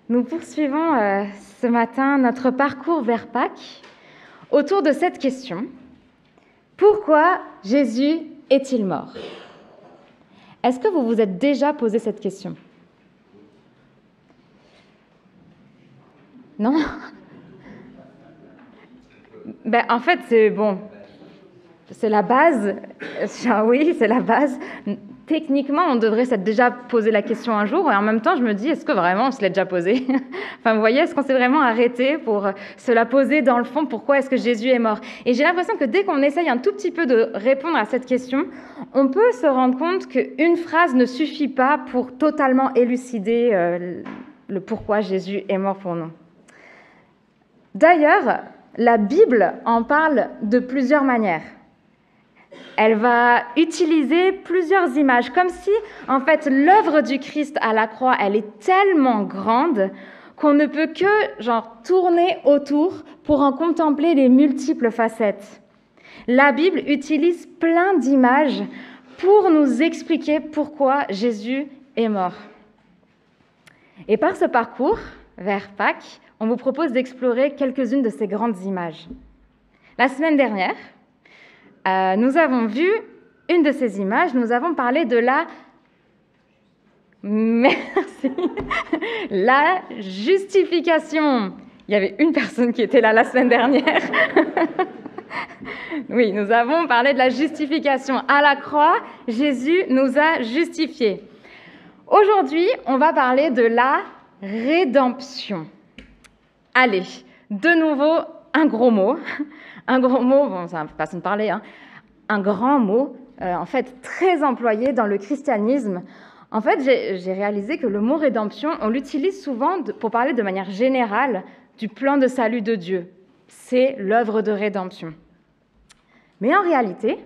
Nous poursuivons ce matin notre parcours vers Pâques autour de cette question. Pourquoi Jésus est-il mort? Est-ce que vous vous êtes déjà posé cette question? Non? En fait, c'est la base. Oui, c'est la base. Techniquement, on devrait s'être déjà posé la question un jour, et en même temps, je me dis, est-ce que vraiment on se l'est déjà posé? Enfin, vous voyez, est-ce qu'on s'est vraiment arrêté pour se la poser dans le fond, pourquoi est-ce que Jésus est mort? Et j'ai l'impression que dès qu'on essaye un tout petit peu de répondre à cette question, on peut se rendre compte qu'une phrase ne suffit pas pour totalement élucider le pourquoi Jésus est mort pour nous. D'ailleurs, la Bible en parle de plusieurs manières. Elle va utiliser plusieurs images, comme si, en fait, l'œuvre du Christ à la croix, elle est tellement grande qu'on ne peut que, tourner autour pour en contempler les multiples facettes. La Bible utilise plein d'images pour nous expliquer pourquoi Jésus est mort. Et par ce parcours vers Pâques, on vous propose d'explorer quelques-unes de ces grandes images. La semaine dernière, nous avons vu une de ces images, nous avons parlé de la justification. Il y avait une personne qui était là la semaine dernière. Oui, nous avons parlé de la justification. À la croix, Jésus nous a justifiés. Aujourd'hui, on va parler de la rédemption. Allez, de nouveau, un gros mot. Un gros mot, ça ne va pas se parler, un grand mot, en fait, très employé dans le christianisme. En fait, j'ai réalisé que le mot rédemption, on l'utilise souvent pour parler de manière générale du plan de salut de Dieu. C'est l'œuvre de rédemption. Mais en réalité,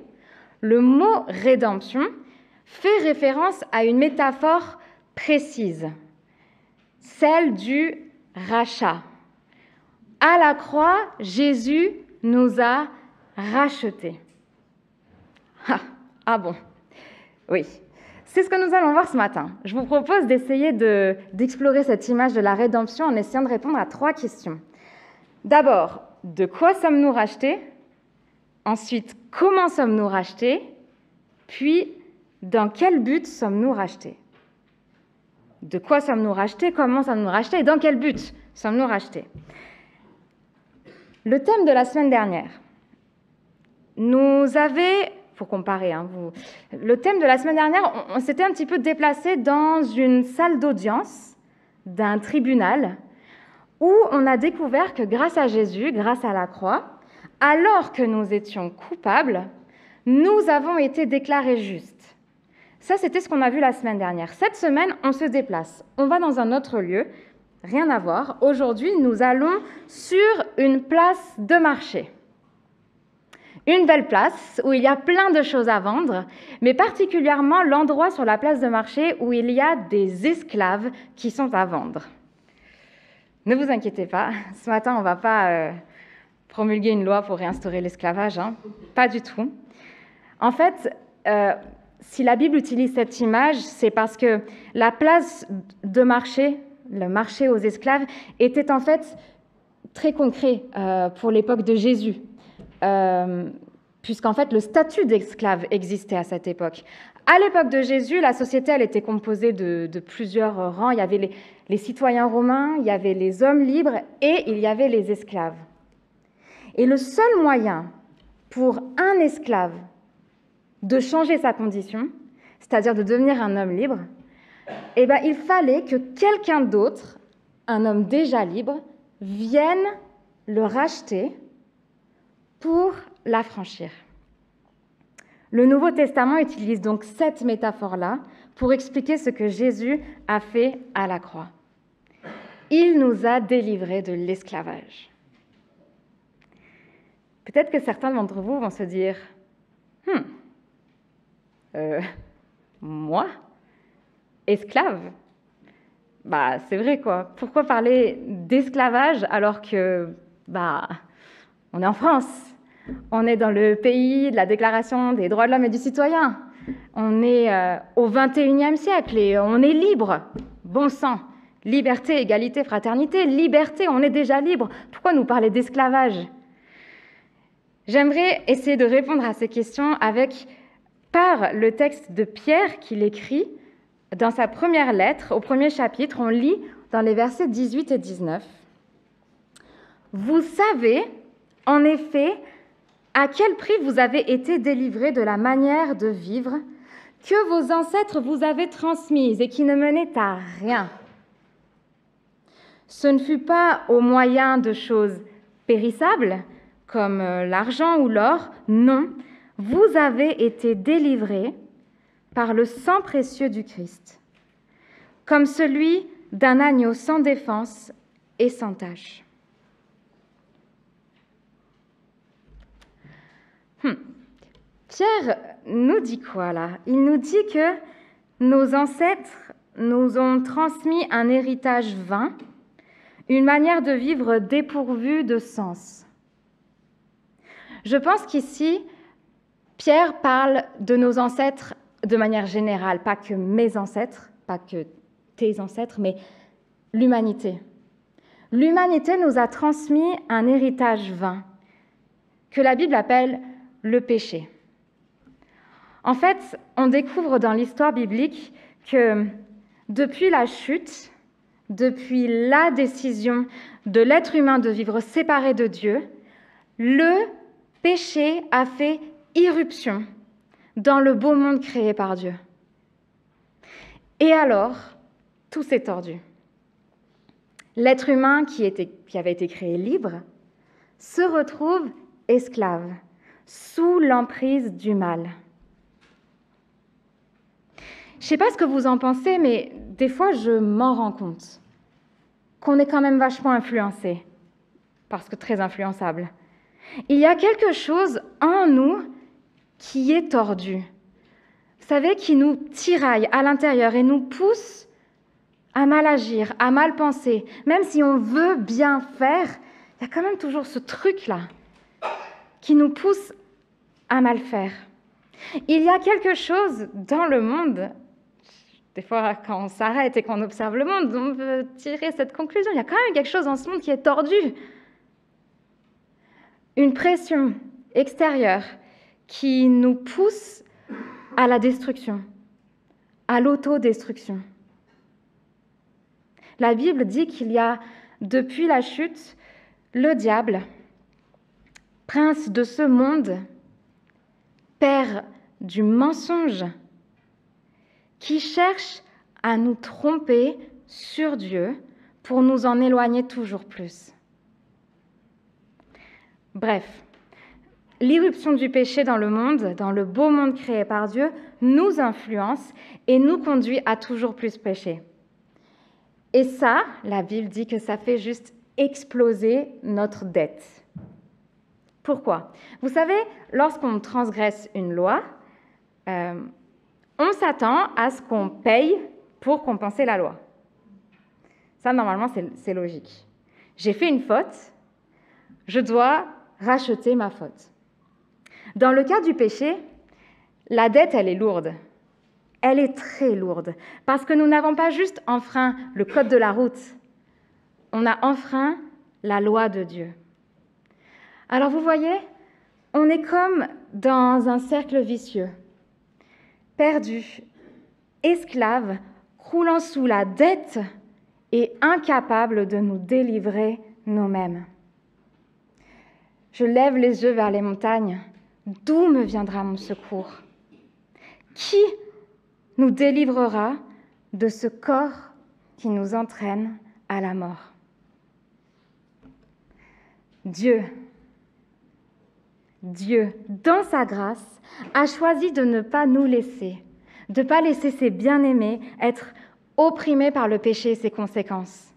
le mot rédemption fait référence à une métaphore précise, celle du rachat. À la croix, Jésus nous a rachetés. Ah bon, oui. C'est ce que nous allons voir ce matin. Je vous propose d'essayer d'explorer cette image de la rédemption en essayant de répondre à 3 questions. D'abord, de quoi sommes-nous rachetés? Ensuite, comment sommes-nous rachetés? Puis, dans quel but sommes-nous rachetés? De quoi sommes-nous rachetés? Comment sommes-nous rachetés? Et dans quel but sommes-nous rachetés? Le thème de la semaine dernière pour comparer, le thème de la semaine dernière, on s'était un petit peu déplacé dans une salle d'audience d'un tribunal où on a découvert que grâce à Jésus, grâce à la croix, alors que nous étions coupables, nous avons été déclarés justes. Ça, c'était ce qu'on a vu la semaine dernière. Cette semaine, on se déplace. On va dans un autre lieu. Rien à voir. Aujourd'hui, nous allons sur une place de marché. Une belle place où il y a plein de choses à vendre, mais particulièrement l'endroit sur la place de marché où il y a des esclaves qui sont à vendre. Ne vous inquiétez pas, ce matin, on ne va pas promulguer une loi pour réinstaurer l'esclavage, pas du tout. En fait, si la Bible utilise cette image, c'est parce que la place de marché, le marché aux esclaves, était en fait très concret pour l'époque de Jésus, puisqu'en fait le statut d'esclave existait à cette époque. À l'époque de Jésus, la société elle était composée de plusieurs rangs. Il y avait les citoyens romains, il y avait les hommes libres et il y avait les esclaves. Et le seul moyen pour un esclave de changer sa condition, c'est-à-dire de devenir un homme libre, il fallait que quelqu'un d'autre, un homme déjà libre, vienne le racheter pour l'affranchir. Le Nouveau Testament utilise donc cette métaphore-là pour expliquer ce que Jésus a fait à la croix. Il nous a délivrés de l'esclavage. Peut-être que certains d'entre vous vont se dire moi, esclave? C'est vrai quoi. Pourquoi parler d'esclavage alors que on est en France? On est dans le pays de la Déclaration des droits de l'homme et du citoyen. On est au XXIe siècle et on est libre. Bon sang. Liberté, égalité, fraternité, liberté, on est déjà libre. Pourquoi nous parler d'esclavage? J'aimerais essayer de répondre à ces questions par le texte de Pierre qu'il écrit dans sa première lettre, au premier chapitre. On lit dans les versets 18 et 19. « Vous savez, en effet, à quel prix vous avez été délivrés de la manière de vivre que vos ancêtres vous avaient transmise et qui ne menait à rien. Ce ne fut pas au moyen de choses périssables, comme l'argent ou l'or, non, vous avez été délivrés par le sang précieux du Christ, comme celui d'un agneau sans défense et sans tache. » Pierre nous dit quoi là? Il nous dit que nos ancêtres nous ont transmis un héritage vain, une manière de vivre dépourvue de sens. Je pense qu'ici, Pierre parle de nos ancêtres de manière générale, pas que mes ancêtres, pas que tes ancêtres, mais l'humanité. L'humanité nous a transmis un héritage vain, que la Bible appelle le péché. En fait, on découvre dans l'histoire biblique que depuis la chute, depuis la décision de l'être humain de vivre séparé de Dieu, le péché a fait irruption dans le beau monde créé par Dieu. Et alors, tout s'est tordu. L'être humain qui avait été créé libre se retrouve esclave, sous l'emprise du mal. Je ne sais pas ce que vous en pensez, mais des fois, je m'en rends compte qu'on est quand même vachement influencé, parce que très influençable. Il y a quelque chose en nous qui est tordu, vous savez, qui nous tiraille à l'intérieur et nous pousse à mal agir, à mal penser. Même si on veut bien faire, il y a quand même toujours ce truc-là qui nous pousse à mal faire. Il y a quelque chose dans le monde, des fois quand on s'arrête et qu'on observe le monde, on peut tirer cette conclusion, il y a quand même quelque chose dans ce monde qui est tordu. Une pression extérieure qui nous pousse à la destruction, à l'autodestruction. La Bible dit qu'il y a, depuis la chute, le diable, prince de ce monde, père du mensonge, qui cherche à nous tromper sur Dieu pour nous en éloigner toujours plus. Bref, l'irruption du péché dans le monde, dans le beau monde créé par Dieu, nous influence et nous conduit à toujours plus pécher. Et ça, la Bible dit que ça fait juste exploser notre dette. Pourquoi? Vous savez, lorsqu'on transgresse une loi, on s'attend à ce qu'on paye pour compenser la loi. Ça, normalement, c'est logique. J'ai fait une faute, je dois racheter ma faute. Dans le cas du péché, la dette, elle est lourde. Elle est très lourde, parce que nous n'avons pas juste enfreint le code de la route, on a enfreint la loi de Dieu. Alors vous voyez, on est comme dans un cercle vicieux, perdu, esclave, croulant sous la dette et incapable de nous délivrer nous-mêmes. Je lève les yeux vers les montagnes. D'où me viendra mon secours? Qui nous délivrera de ce corps qui nous entraîne à la mort? Dieu, dans sa grâce, a choisi de ne pas nous laisser, de ne pas laisser ses bien-aimés être opprimés par le péché et ses conséquences.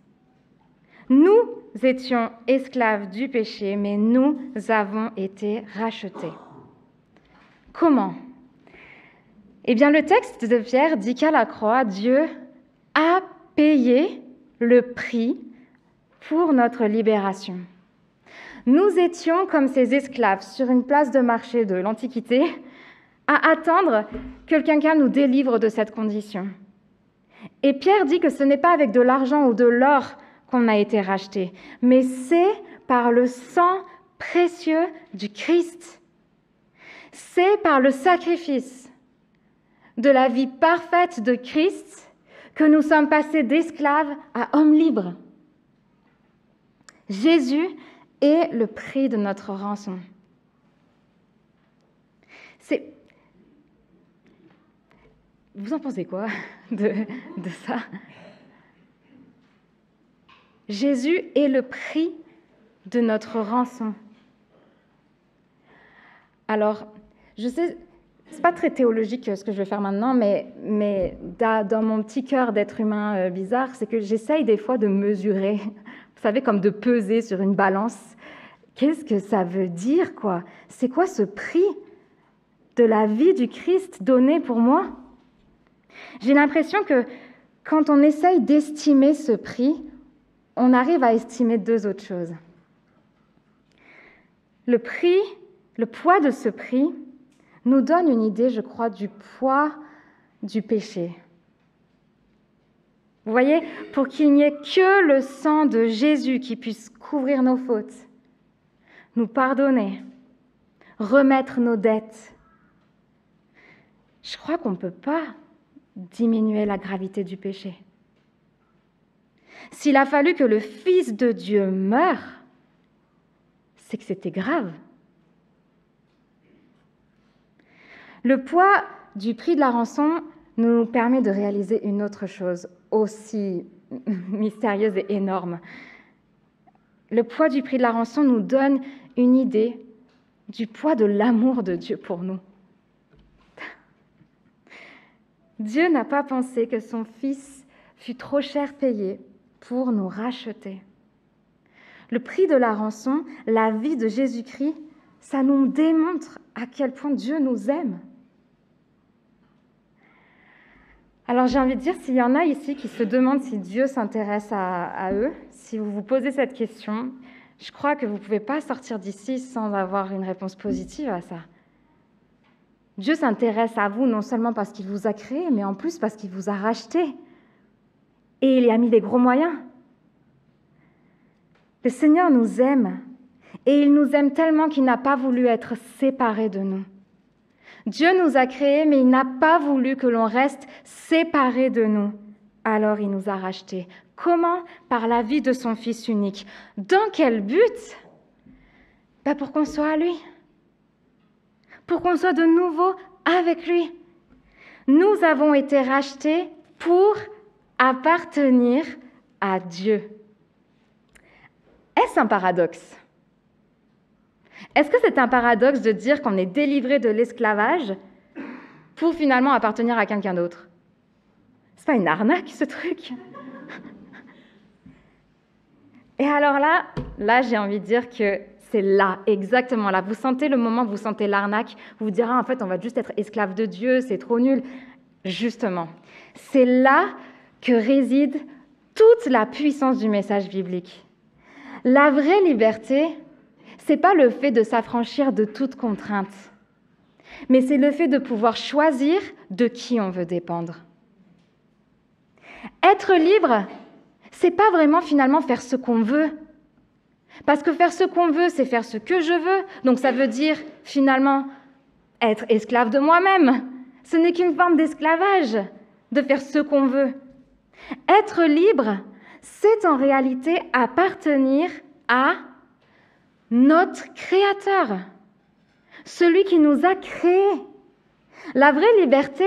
Nous étions esclaves du péché, mais nous avons été rachetés. Comment? Eh bien, le texte de Pierre dit qu'à la croix, Dieu a payé le prix pour notre libération. Nous étions comme ces esclaves sur une place de marché de l'Antiquité à attendre que quelqu'un nous délivre de cette condition. Et Pierre dit que ce n'est pas avec de l'argent ou de l'or qu'on a été racheté, mais c'est par le sang précieux du Christ. C'est par le sacrifice de la vie parfaite de Christ que nous sommes passés d'esclaves à hommes libres. Jésus est le prix de notre rançon. Vous en pensez quoi de ça? Jésus est le prix de notre rançon. Alors, je sais, c'est pas très théologique ce que je vais faire maintenant, mais dans mon petit cœur d'être humain bizarre, c'est que j'essaye des fois de mesurer, vous savez, comme de peser sur une balance. Qu'est-ce que ça veut dire, quoi? C'est quoi ce prix de la vie du Christ donné pour moi? J'ai l'impression que quand on essaye d'estimer ce prix, on arrive à estimer deux autres choses. Le poids de ce prix nous donne une idée, je crois, du poids du péché. Vous voyez, pour qu'il n'y ait que le sang de Jésus qui puisse couvrir nos fautes, nous pardonner, remettre nos dettes, je crois qu'on ne peut pas diminuer la gravité du péché. S'il a fallu que le Fils de Dieu meure, c'est que c'était grave. Le poids du prix de la rançon nous permet de réaliser une autre chose aussi mystérieuse et énorme. Le poids du prix de la rançon nous donne une idée du poids de l'amour de Dieu pour nous. Dieu n'a pas pensé que son Fils fût trop cher payé pour nous racheter. Le prix de la rançon, la vie de Jésus-Christ, ça nous démontre à quel point Dieu nous aime. Alors j'ai envie de dire, s'il y en a ici qui se demandent si Dieu s'intéresse à eux, si vous vous posez cette question, je crois que vous ne pouvez pas sortir d'ici sans avoir une réponse positive à ça. Dieu s'intéresse à vous non seulement parce qu'il vous a créé, mais en plus parce qu'il vous a racheté. Et il y a mis des gros moyens. Le Seigneur nous aime. Et il nous aime tellement qu'il n'a pas voulu être séparé de nous. Dieu nous a créés, mais il n'a pas voulu que l'on reste séparé de nous. Alors il nous a rachetés. Comment? Par la vie de son Fils unique. Dans quel but? Pour qu'on soit à lui. Pour qu'on soit de nouveau avec lui. Nous avons été rachetés pour appartenir à Dieu. Est-ce un paradoxe? Est-ce que c'est un paradoxe de dire qu'on est délivré de l'esclavage pour finalement appartenir à quelqu'un d'autre? C'est pas une arnaque, ce truc? Et alors là, j'ai envie de dire que c'est là, exactement là. Vous sentez le moment où vous sentez l'arnaque, vous vous direz, en fait, on va juste être esclave de Dieu, c'est trop nul. Justement, c'est là que réside toute la puissance du message biblique. La vraie liberté, c'est pas le fait de s'affranchir de toute contrainte, mais c'est le fait de pouvoir choisir de qui on veut dépendre. Être libre, c'est pas vraiment finalement faire ce qu'on veut. Parce que faire ce qu'on veut, c'est faire ce que je veux. Donc ça veut dire finalement être esclave de moi-même. Ce n'est qu'une forme d'esclavage, de faire ce qu'on veut. Être libre, c'est en réalité appartenir à notre Créateur, celui qui nous a créés. La vraie liberté,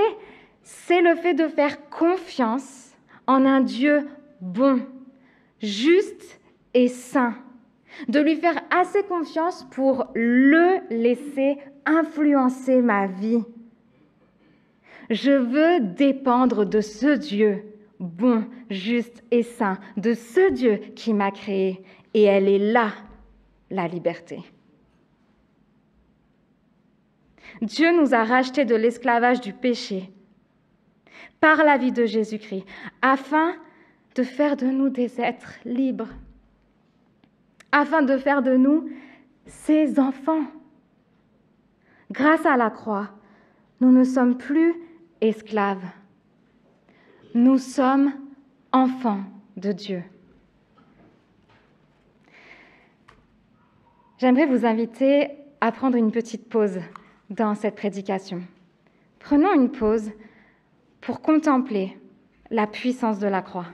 c'est le fait de faire confiance en un Dieu bon, juste et saint, de lui faire assez confiance pour le laisser influencer ma vie. Je veux dépendre de ce Dieu bon, juste et saint, de ce Dieu qui m'a créé, et elle est là, la liberté. Dieu nous a rachetés de l'esclavage du péché par la vie de Jésus-Christ, afin de faire de nous des êtres libres, afin de faire de nous ses enfants. Grâce à la croix, nous ne sommes plus esclaves. Nous sommes enfants de Dieu. J'aimerais vous inviter à prendre une petite pause dans cette prédication. Prenons une pause pour contempler la puissance de la croix.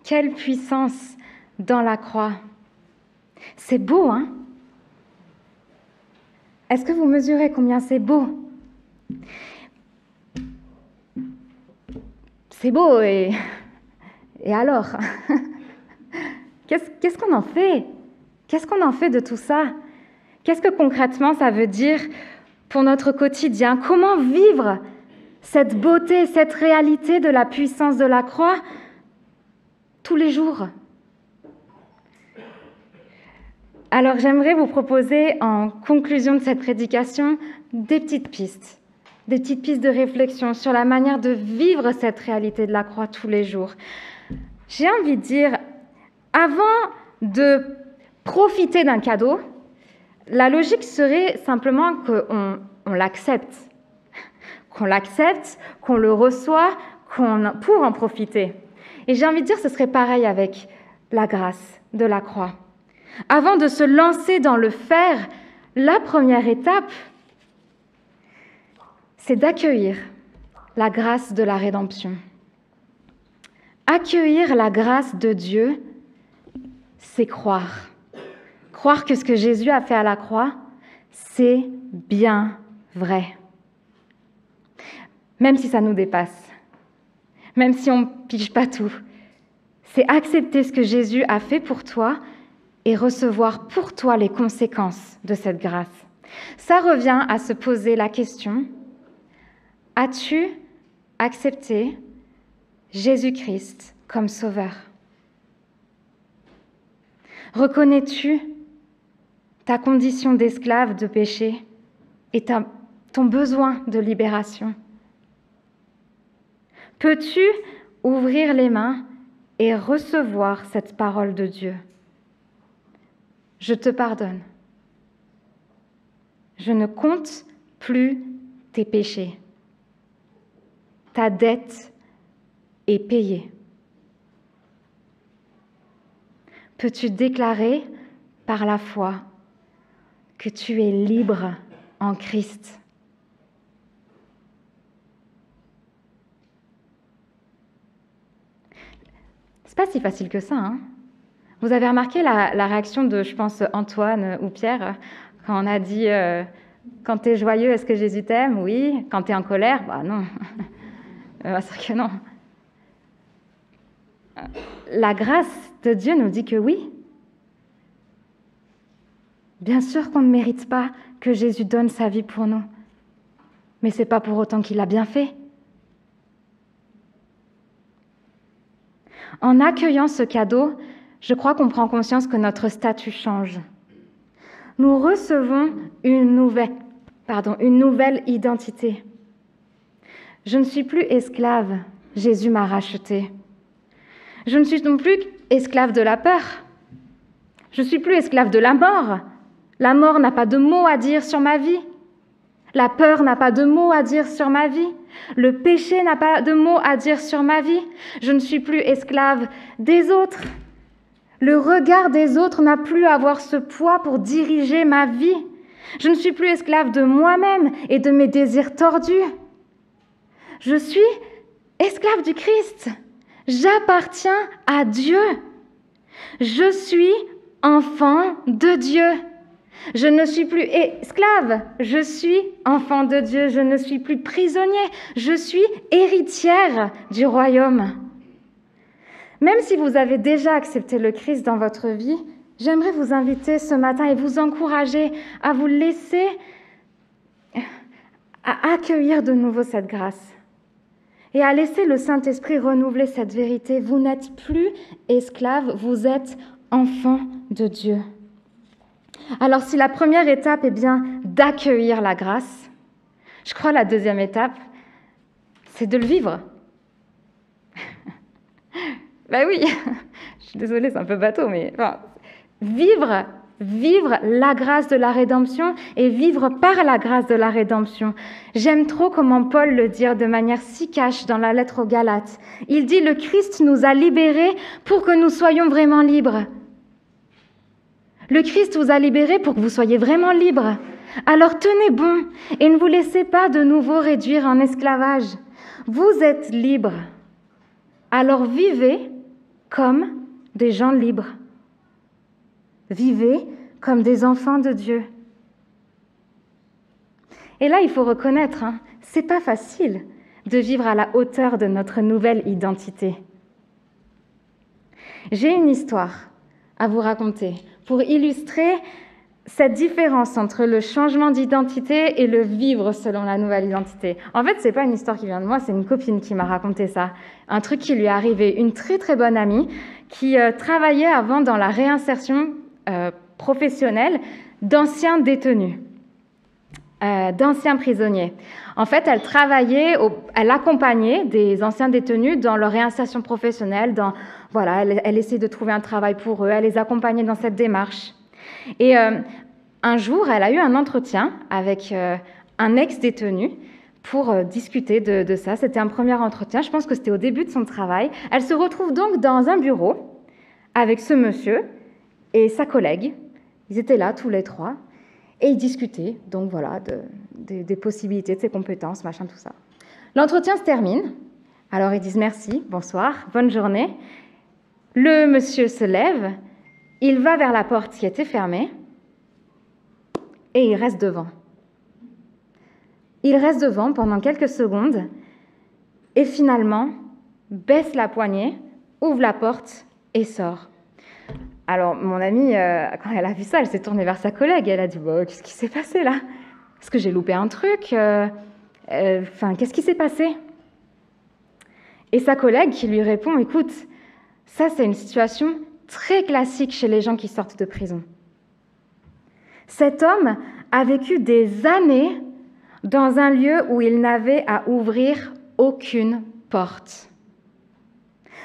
Quelle puissance dans la croix! C'est beau, hein? Est-ce que vous mesurez combien c'est beau? C'est beau et alors? Qu'est-ce qu'on en fait? Qu'est-ce qu'on en fait de tout ça? Qu'est-ce que concrètement ça veut dire pour notre quotidien? Comment vivre cette beauté, cette réalité de la puissance de la croix tous les jours? Alors j'aimerais vous proposer en conclusion de cette prédication des petites pistes de réflexion sur la manière de vivre cette réalité de la croix tous les jours. J'ai envie de dire, avant de profiter d'un cadeau, la logique serait simplement qu'on l'accepte, qu'on le reçoit, pour en profiter. Et j'ai envie de dire, ce serait pareil avec la grâce de la croix. Avant de se lancer dans le faire, la première étape, c'est d'accueillir la grâce de la rédemption. Accueillir la grâce de Dieu, c'est croire. Croire que ce que Jésus a fait à la croix, c'est bien vrai. Même si ça nous dépasse, même si on ne pige pas tout, c'est accepter ce que Jésus a fait pour toi et recevoir pour toi les conséquences de cette grâce. Ça revient à se poser la question: as-tu accepté Jésus-Christ comme sauveur? Reconnais-tu ta condition d'esclave de péché et ton besoin de libération? Peux-tu ouvrir les mains et recevoir cette parole de Dieu? Je te pardonne. Je ne compte plus tes péchés. Ta dette est payée. Peux-tu déclarer par la foi que tu es libre en Christ? C'est pas si facile que ça, hein? Vous avez remarqué la réaction de, je pense, Antoine ou Pierre, quand on a dit quand tu es joyeux, est-ce que Jésus t'aime? Oui. Quand tu es en colère? Bah non. C'est sûr que non. La grâce de Dieu nous dit que oui. Bien sûr qu'on ne mérite pas que Jésus donne sa vie pour nous, mais ce n'est pas pour autant qu'il a bien fait. En accueillant ce cadeau, je crois qu'on prend conscience que notre statut change. Nous recevons une nouvelle identité. Je ne suis plus esclave, Jésus m'a rachetée. Je ne suis non plus esclave de la peur. Je ne suis plus esclave de la mort. La mort n'a pas de mot à dire sur ma vie. La peur n'a pas de mot à dire sur ma vie. Le péché n'a pas de mot à dire sur ma vie. Je ne suis plus esclave des autres. Le regard des autres n'a plus à avoir ce poids pour diriger ma vie. Je ne suis plus esclave de moi-même et de mes désirs tordus. Je suis esclave du Christ. J'appartiens à Dieu. Je suis enfant de Dieu. Je ne suis plus esclave, je suis enfant de Dieu. Je ne suis plus prisonnier, je suis héritière du royaume. Même si vous avez déjà accepté le Christ dans votre vie, j'aimerais vous inviter ce matin et vous encourager à vous laisser, à accueillir de nouveau cette grâce et à laisser le Saint-Esprit renouveler cette vérité. Vous n'êtes plus esclave, vous êtes enfant de Dieu. Alors si la première étape est bien d'accueillir la grâce, je crois que la deuxième étape, c'est de le vivre. Ben oui, je suis désolée, c'est un peu bateau, mais enfin, vivre la grâce de la rédemption et vivre par la grâce de la rédemption. J'aime trop comment Paul le dit de manière si cash dans la lettre aux Galates. Il dit « Le Christ nous a libérés pour que nous soyons vraiment libres ». Le Christ vous a libérés pour que vous soyez vraiment libres. Alors tenez bon et ne vous laissez pas de nouveau réduire en esclavage. Vous êtes libres. Alors vivez comme des gens libres. Vivez comme des enfants de Dieu. Et là, il faut reconnaître, c'est pas facile de vivre à la hauteur de notre nouvelle identité. J'ai une histoire à vous raconter pour illustrer cette différence entre le changement d'identité et le vivre selon la nouvelle identité. En fait, c'est pas une histoire qui vient de moi, c'est une copine qui m'a raconté ça. Un truc qui lui est arrivé. Une très très bonne amie qui travaillait avant dans la réinsertion professionnelle d'anciens détenus, d'anciens prisonniers. En fait, elle accompagnait des anciens détenus dans leur réinsertion professionnelle. Elle essayait de trouver un travail pour eux, elle les accompagnait dans cette démarche. Et un jour, elle a eu un entretien avec un ex-détenu pour discuter de ça. C'était un premier entretien, je pense que c'était au début de son travail. Elle se retrouve donc dans un bureau avec ce monsieur et sa collègue. Ils étaient là tous les trois et ils discutaient donc voilà des possibilités, de ses compétences, machin, tout ça. L'entretien se termine. Alors ils disent merci, bonsoir, bonne journée. Le monsieur se lève, il va vers la porte qui était fermée et il reste devant. Il reste devant pendant quelques secondes et finalement baisse la poignée, ouvre la porte et sort. Alors mon amie, quand elle a vu ça, elle s'est tournée vers sa collègue et elle a dit « Qu'est-ce qui s'est passé là ? Est-ce que j'ai loupé un truc ? Qu'est-ce qui s'est passé ?» Et sa collègue qui lui répond « Écoute, ça c'est une situation très classique chez les gens qui sortent de prison. Cet homme a vécu des années dans un lieu où il n'avait à ouvrir aucune porte.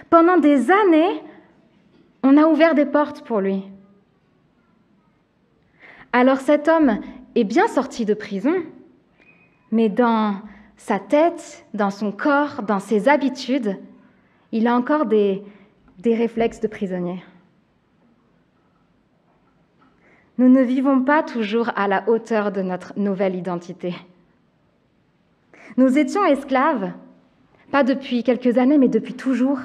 Pendant des années, on a ouvert des portes pour lui. Alors cet homme est bien sorti de prison, mais dans sa tête, dans son corps, dans ses habitudes, il a encore des réflexes de prisonnier. Nous ne vivons pas toujours à la hauteur de notre nouvelle identité. Nous étions esclaves, pas depuis quelques années, mais depuis toujours.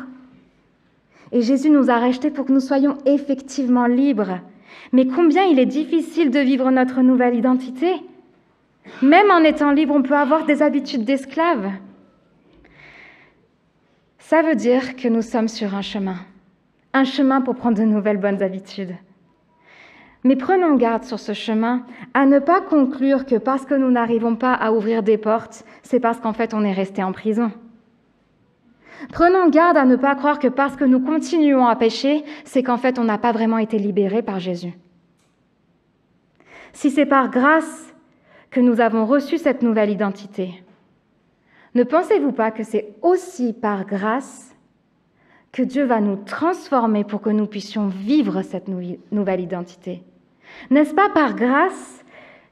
Et Jésus nous a rachetés pour que nous soyons effectivement libres. Mais combien il est difficile de vivre notre nouvelle identité. Même en étant libre, on peut avoir des habitudes d'esclaves. Ça veut dire que nous sommes sur un chemin pour prendre de nouvelles bonnes habitudes. Mais prenons garde sur ce chemin à ne pas conclure que parce que nous n'arrivons pas à ouvrir des portes, c'est parce qu'en fait on est resté en prison. Prenons garde à ne pas croire que parce que nous continuons à pécher, c'est qu'en fait on n'a pas vraiment été libérés par Jésus. Si c'est par grâce que nous avons reçu cette nouvelle identité, ne pensez-vous pas que c'est aussi par grâce que Dieu va nous transformer pour que nous puissions vivre cette nouvelle identité ? N'est-ce pas par grâce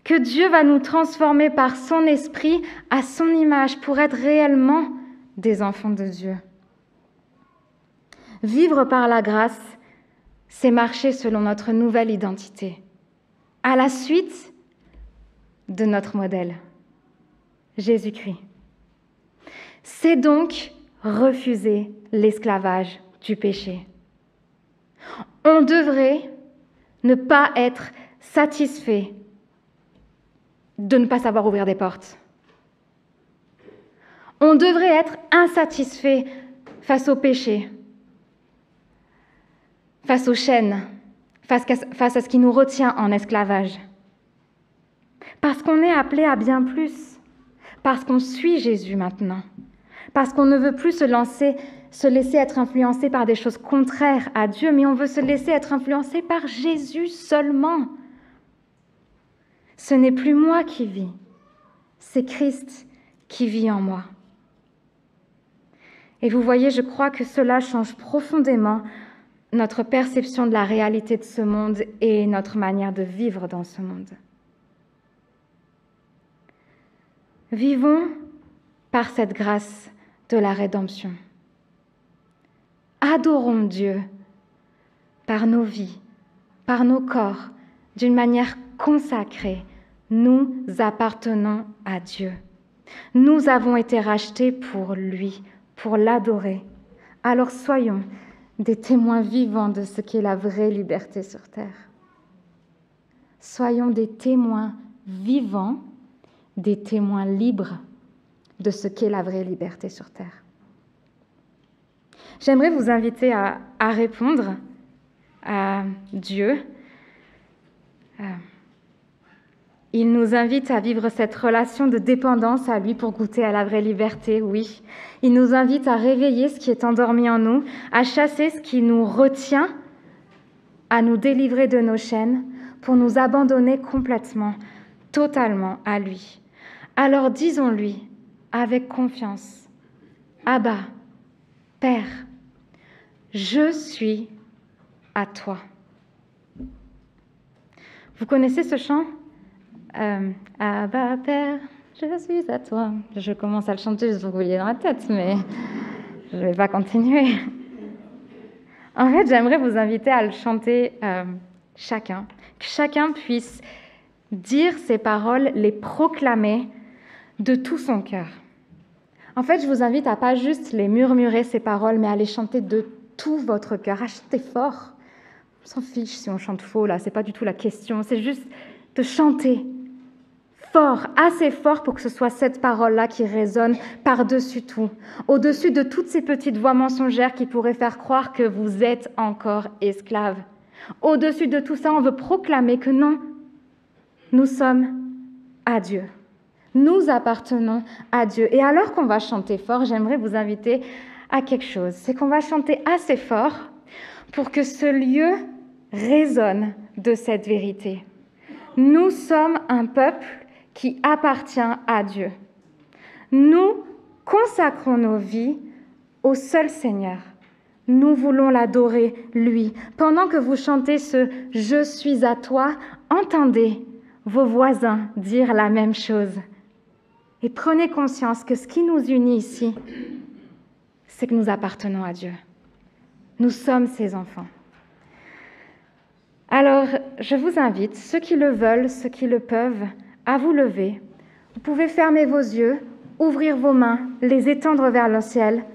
que Dieu va nous transformer par son esprit à son image pour être réellement des enfants de Dieu ? Vivre par la grâce, c'est marcher selon notre nouvelle identité, à la suite de notre modèle, Jésus-Christ. C'est donc refuser l'esclavage du péché. On devrait ne pas être satisfait de ne pas savoir ouvrir des portes. On devrait être insatisfait face au péché, face aux chaînes, face à ce qui nous retient en esclavage. Parce qu'on est appelé à bien plus, parce qu'on suit Jésus maintenant, parce qu'on ne veut plus se laisser être influencé par des choses contraires à Dieu, mais on veut se laisser être influencé par Jésus seulement. Ce n'est plus moi qui vis, c'est Christ qui vit en moi. Et vous voyez, je crois que cela change profondément notre perception de la réalité de ce monde et notre manière de vivre dans ce monde. Vivons par cette grâce de la rédemption. Adorons Dieu par nos vies, par nos corps, d'une manière consacrée. Nous appartenons à Dieu. Nous avons été rachetés pour lui, pour l'adorer. Alors soyons des témoins vivants de ce qu'est la vraie liberté sur terre. Soyons des témoins vivants, des témoins libres de ce qu'est la vraie liberté sur terre. J'aimerais vous inviter à répondre à Dieu Il nous invite à vivre cette relation de dépendance à lui pour goûter à la vraie liberté, oui. Il nous invite à réveiller ce qui est endormi en nous, à chasser ce qui nous retient, à nous délivrer de nos chaînes pour nous abandonner complètement, totalement à lui. Alors disons-lui avec confiance, Abba, Père, je suis à toi. Vous connaissez ce chant ? Abba, Père, je suis à toi. Je commence à le chanter, je vous voyez dans la tête, mais je ne vais pas continuer. En fait, j'aimerais vous inviter à le chanter chacun, que chacun puisse dire ces paroles, les proclamer de tout son cœur. En fait, je vous invite à pas juste les murmurer, ces paroles, mais à les chanter de tout votre cœur, à chanter fort. On s'en fiche si on chante faux, là, c'est pas du tout la question, c'est juste de chanter fort, assez fort pour que ce soit cette parole-là qui résonne par-dessus tout, au-dessus de toutes ces petites voix mensongères qui pourraient faire croire que vous êtes encore esclave. Au-dessus de tout ça, on veut proclamer que non, nous sommes à Dieu. Nous appartenons à Dieu. Et alors qu'on va chanter fort, j'aimerais vous inviter à quelque chose. C'est qu'on va chanter assez fort pour que ce lieu résonne de cette vérité. Nous sommes un peuple qui appartient à Dieu. Nous consacrons nos vies au seul Seigneur. Nous voulons l'adorer, lui. Pendant que vous chantez ce « Je suis à toi », entendez vos voisins dire la même chose. Et prenez conscience que ce qui nous unit ici, c'est que nous appartenons à Dieu. Nous sommes ses enfants. Alors, je vous invite, ceux qui le veulent, ceux qui le peuvent, à vous lever. Vous pouvez fermer vos yeux, ouvrir vos mains, les étendre vers le ciel.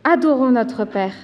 Adorons notre Père.